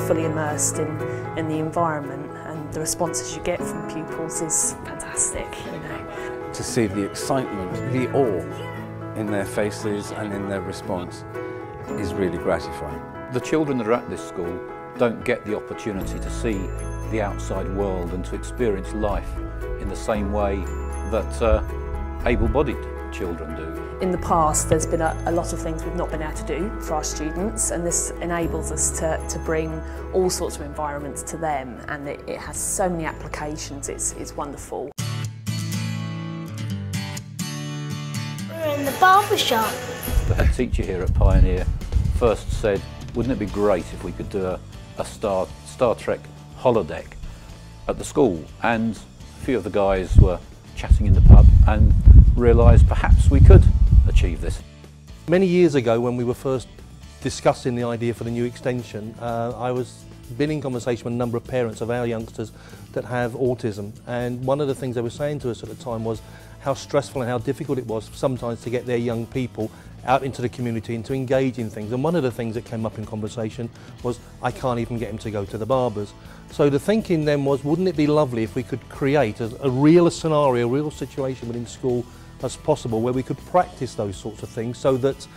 fully immersed in the environment, and the responses you get from pupils is fantastic. You know. To see the excitement, the awe in their faces and in their response is really gratifying. The children that are at this school don't get the opportunity to see the outside world and to experience life in the same way that able-bodied children do. In the past, there's been a lot of things we've not been able to do for our students, and this enables us to bring all sorts of environments to them, and it has so many applications. It's wonderful. We're in the barber shop. The head teacher here at Pioneer first said, wouldn't it be great if we could do a Star Trek holodeck at the school? And a few of the guys were chatting in the pub and realised perhaps we could achieve this. Many years ago, when we were first discussing the idea for the new extension, I was been in conversation with a number of parents of our youngsters that have autism, and one of the things they were saying to us at the time was how stressful and how difficult it was sometimes to get their young people out into the community and to engage in things. And one of the things that came up in conversation was, I can't even get him to go to the barbers. So the thinking then was, wouldn't it be lovely if we could create a real scenario, a real situation within school as possible where we could practice those sorts of things, so that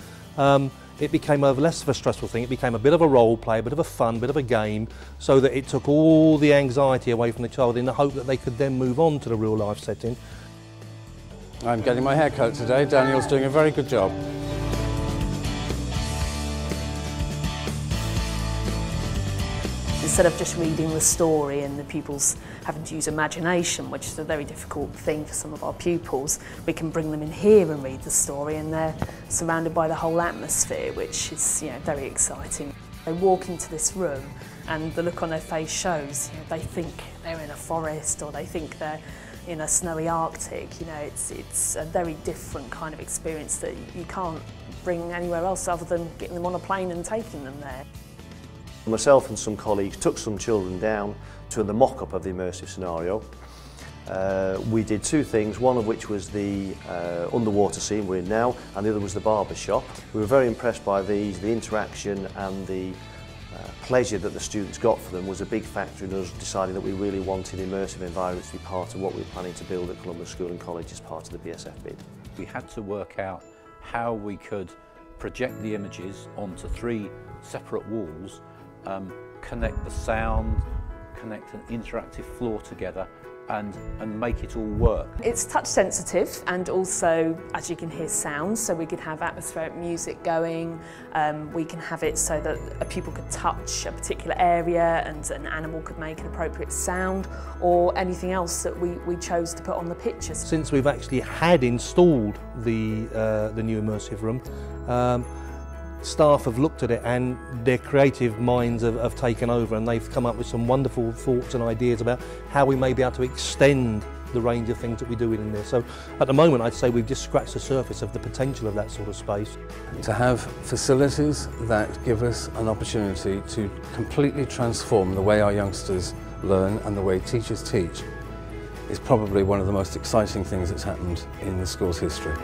it became less of a stressful thing. It became a bit of a role play, a bit of a fun, a bit of a game, so that it took all the anxiety away from the child in the hope that they could then move on to the real life setting. I'm getting my hair cut today. Daniel's doing a very good job. Instead of just reading the story and the pupils having to use imagination, which is a very difficult thing for some of our pupils, we can bring them in here and read the story, and they're surrounded by the whole atmosphere, which is, you know, very exciting. They walk into this room and the look on their face shows, you know, they think they're in a forest or they think they're in a snowy Arctic. You know, it's a very different kind of experience that you can't bring anywhere else other than getting them on a plane and taking them there. Myself and some colleagues took some children down to the mock-up of the immersive scenario. We did two things, one of which was the underwater scene we're in now, and the other was the barber shop. We were very impressed by these. The interaction and the pleasure that the students got for them was a big factor in us deciding that we really wanted immersive environments to be part of what we were planning to build at Columbus School and College as part of the BSF bid. We had to work out how we could project the images onto 3 separate walls, connect the sound, connect an interactive floor together, and make it all work. It's touch sensitive, and also, as you can hear, sounds, so we could have atmospheric music going. We can have it so that a pupil could touch a particular area and an animal could make an appropriate sound, or anything else that we chose to put on the pictures. Since we've actually had installed the new immersive room, staff have looked at it and their creative minds have taken over, and they've come up with some wonderful thoughts and ideas about how we may be able to extend the range of things that we do in there. So at the moment I'd say we've just scratched the surface of the potential of that sort of space. To have facilities that give us an opportunity to completely transform the way our youngsters learn and the way teachers teach is probably one of the most exciting things that's happened in the school's history.